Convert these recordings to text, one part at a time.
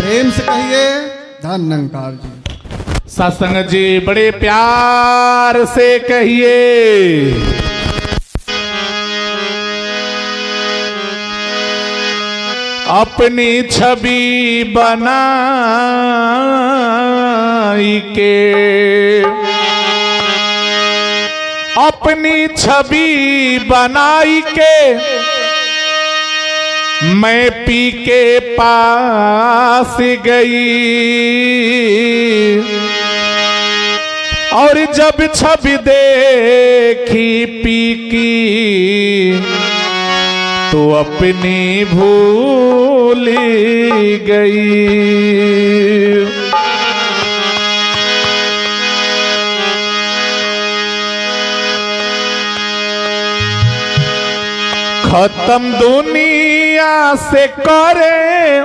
प्रेम से कहिए धन निरंकार जी। सत्संग जी बड़े प्यार से कहिए अपनी छवि बनाई के, अपनी छवि बनाई के मैं पी के पास गई और जब छवि देखी पी की तो अपनी भूल गई। खत्म दुनिया से करे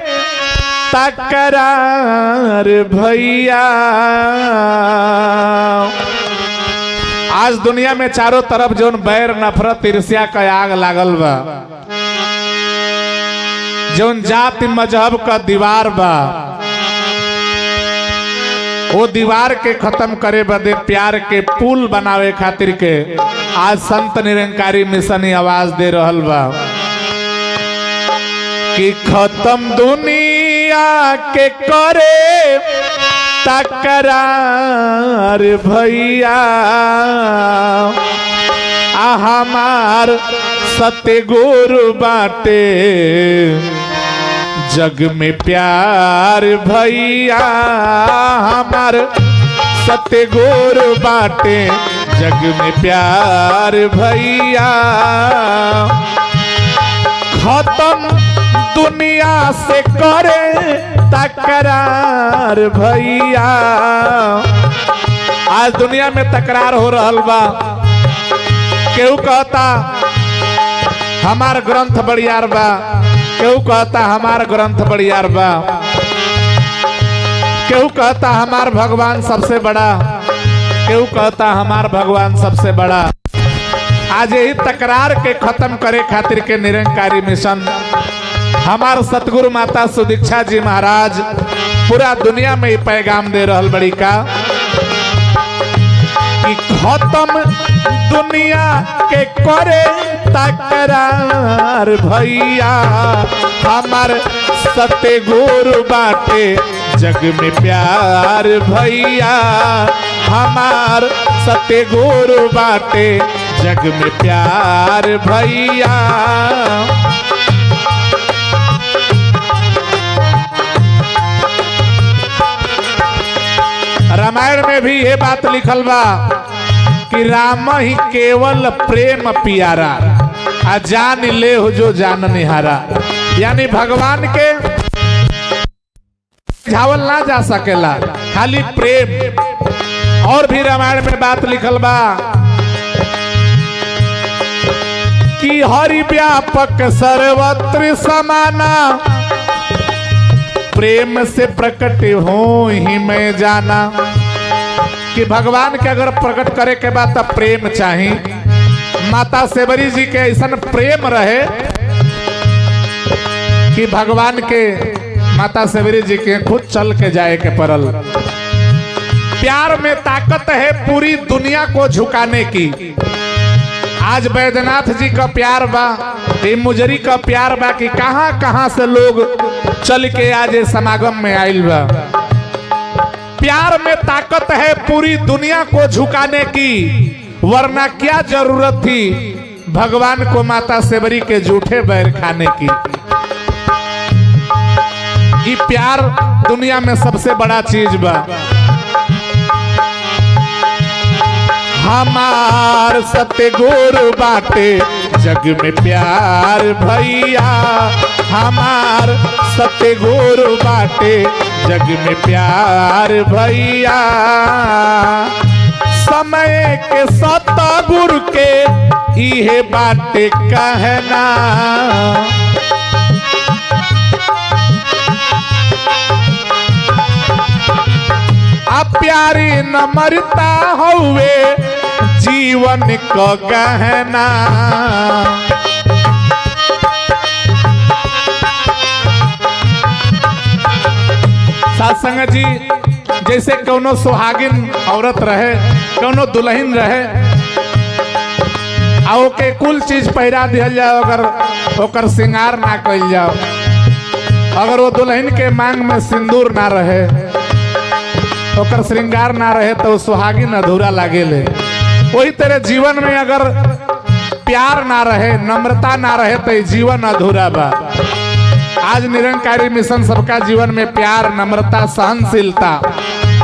तकरार भैया। आज दुनिया में चारों तरफ जोन बैर नफरत ईर्ष्या का आग लागल बा, जोन जाति मजहब का दीवार बा, वो दीवार के खत्म करे बदे प्यार के पुल बनावे खातिर के आज संत निरंकारी मिशन ही आवाज दे रहल बा कि खत्म दुनिया के करे तकरार भैया। हमार सत्य गुरु बाटे जग में प्यार भैया। हमार सत्य गुरु बाटे जग में प्यार भैया। खत्म दुनिया से करे तकरार भैया। आज दुनिया में तकरार हो रहल बा। केहू कहता हमार ग्रंथ बड़ियार बा, केहू कहता हमार ग्रंथ बड़ियार बा, केहू कहता हमार भगवान सबसे बड़ा, केहू कहता हमार भगवान सबसे बड़ा। आज यही तकरार के खत्म करे खातिर के निरंकारी मिशन हमार सतगुरु माता सुदीक्षा जी महाराज पूरा दुनिया में पैगाम दे रहल बड़ी का कि खत्म दुनिया के करे तकरार भैया। हमार सत्य गुरु बाटे जग में प्यार भैया। हमार सत्य गुरु बाटे जग में प्यार भैया। रामायण में भी ये बात लिखल बा कि राम ही केवल प्रेम पियारा आ जान ले हो जो जान निहारा। यानी भगवान के झावल ना जा सकेला, खाली प्रेम। और भी रामायण में बात लिखल बा कि हरि व्यापक सर्वत्र समाना प्रेम से प्रकट हो ही मैं जाना। कि भगवान के अगर प्रकट करे के बाद तब प्रेम चाहिए। माता सेवरी जी के ऐसा प्रेम रहे कि भगवान के माता सेवरी जी के खुद चल के जाए के परल। प्यार में ताकत है पूरी दुनिया को झुकाने की। आज बैद्यनाथ जी का प्यार बा, मुजरी का प्यार बा कि कहां कहां से लोग चल के आज समागम में आइल बा। प्यार में ताकत है पूरी दुनिया को झुकाने की, वरना क्या जरूरत थी भगवान को माता सेवरी के जूठे बैर खाने की। ये प्यार दुनिया में सबसे बड़ा चीज बा। हमार सत्य गुरु बाटे जग में प्यार भैया। हमार सत्य गुरु बाटे जग में प्यार भैया। समय के सतगुरु के इहे बाटे कहना। आ प्यारी न मरता हुए जीवन को गहना। साथ संगत जी जैसे कोनो सुहागिन औरत रहे, कोनो दुल्हन रहे, आ ओके कुल चीज पहिरा दिया जाओ, अगर ओकर श्रृंगार ना कइल जाओ, अगर वो दुल्हन के मांग में सिंदूर ना रहे, ओकर श्रृंगार ना रहे तो सुहागिन अधूरा लागेले। वही तेरे जीवन में अगर प्यार ना रहे, नम्रता ना रहे तो जीवन अधूरा बा। आज निरंकारी मिशन सबका जीवन में प्यार, नम्रता, सहनशीलता,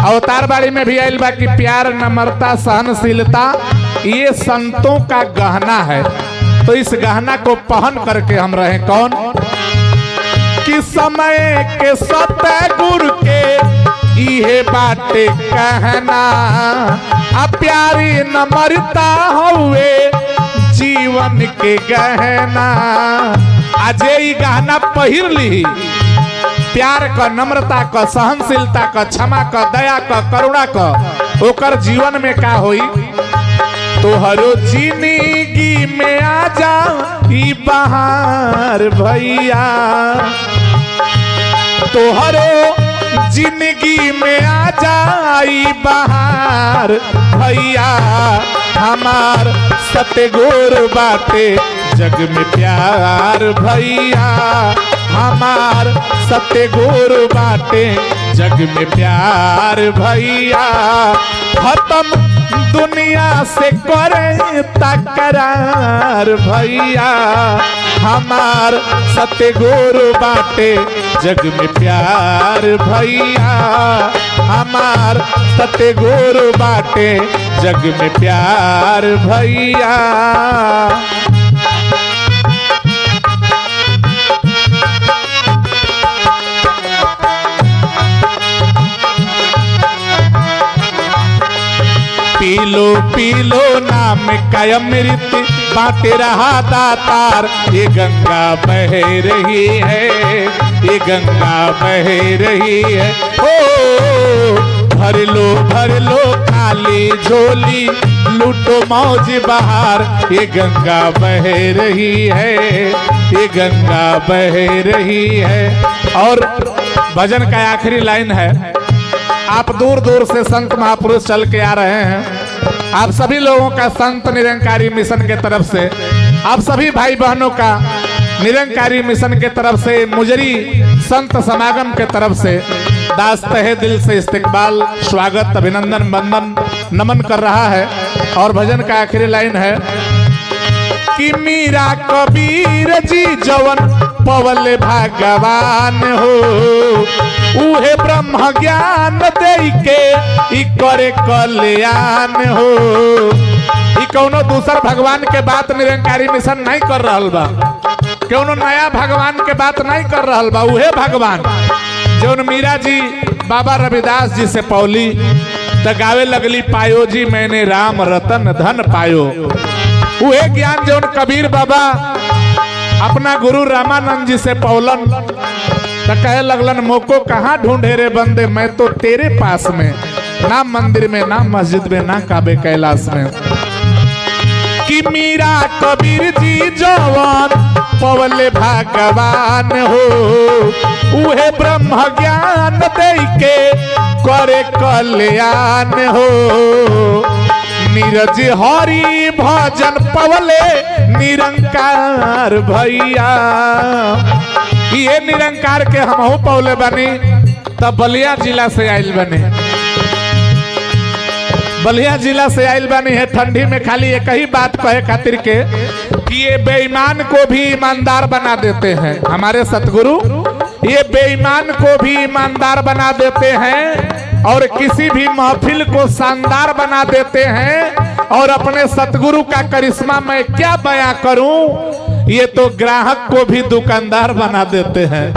अवतार बाड़ी में भी आयल बा कि प्यार, नम्रता, सहनशीलता ये संतों का गहना है। तो इस गहना को पहन करके हम रहे कौन कि समय के सतगुरु के इहे बाटे कहना, आ प्यारी नम्रता हुए जीवन के गहना। आज ये गहना पहिर ली, प्यार का, नम्रता का, सहनशीलता का, क्षमा का, दया का, करुणा का, ओकर जीवन में का होई। तोहरो जिंदगी में आ जा ई बहार भैया, तोहरो जिंदगी में आ जाई बहार भैया। हमार सतगुर बाटे जग में प्यार भैया, हमार सतगुर बाटे जग में प्यार भैया। खत्म दुनिया से करे तकरार भैया, हमार सतगुर बाटे जग में प्यार भैया, हमार सतगुर बाटे जग में प्यार भैया। पीलो पीलो नाम कायमृत बाटे रहा दातार, ये गंगा बह रही है, ये गंगा बह रही है। ओ भर लो खाली झोली, लूटो मौज बहार, ये गंगा बह रही है, ये गंगा बह रही है। और भजन का आखिरी लाइन है, आप दूर दूर से संत महापुरुष चल के आ रहे हैं, आप सभी लोगों का संत निरंकारी मिशन के तरफ से, आप सभी भाई बहनों का निरंकारी मिशन के तरफ से, मुजरी संत समागम के तरफ से दास तहे दिल से इस्तकबाल, स्वागत, अभिनंदन, वंदन, नमन कर रहा है। और भजन का आखिरी लाइन है कि मीरा कबीर जी जवन पवल भगवान हो, उहे ब्रह्म ज्ञान दे के ई करे कल्याण हो। ई कौनो दूसर भगवान के बात निरंकारी मिशन नहीं कर रहल बा, कौनो नया भगवान के बात नहीं कर रहल बा। उहे भगवान जौन मीरा जी बाबा रविदास जी से पौली त गावे लगली, पायो जी मैंने राम रतन धन पायो। उहे ज्ञान जौन कबीर बाबा अपना गुरु रामानंद जी से पौलन तो कहे लगलन, मोको कहाँ ढूंढे रे बंदे, मैं तो तेरे पास में, ना मंदिर में, ना मस्जिद में, ना काबे कैलाश में। कि मीरा कबीर जी जवान पवले भगवान हो, उहे ब्रह्म ज्ञान दे के करे कल्याण हो। नीरज हरि भजन पवले निरंकार भैया, ये निरंकार के हमहू पौले बनी तब बलिया जिला से आयल बने, बलिया जिला से आयल बनी है। ठंडी में खाली एक ही बात कहे खातिर के कि ये बेईमान को भी ईमानदार बना देते हैं, हमारे सतगुरु ये बेईमान को भी ईमानदार बना देते हैं और किसी भी महफिल को शानदार बना देते हैं। और अपने सतगुरु का करिश्मा मैं क्या बयां करूं, ये तो ग्राहक को भी दुकानदार बना देते हैं।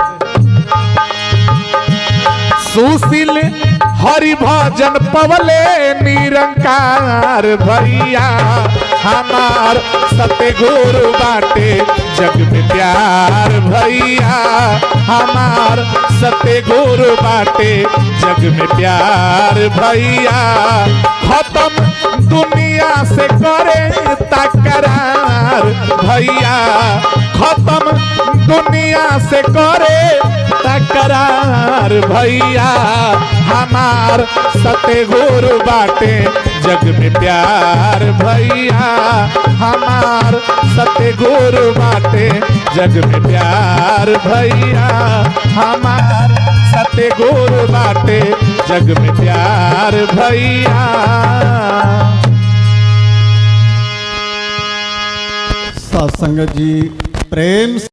सुशील हरि भजन पवले निरंकार भैया, हमार सतगुरु बाटे जग में प्यार भैया, हमार सतगुरु बाटे जग में प्यार भैया। खत्म दुनिया से करे तकरार भैया, खत्म दुनिया से करे तकरार प्यार भैया हमार सतगुरु बाटे जग में प्यार भैया हमार सतगुरु बाटे जग में प्यार भैया हमार सतगुरु बाटे जग में प्यार भैया। सत्संग जी प्रेम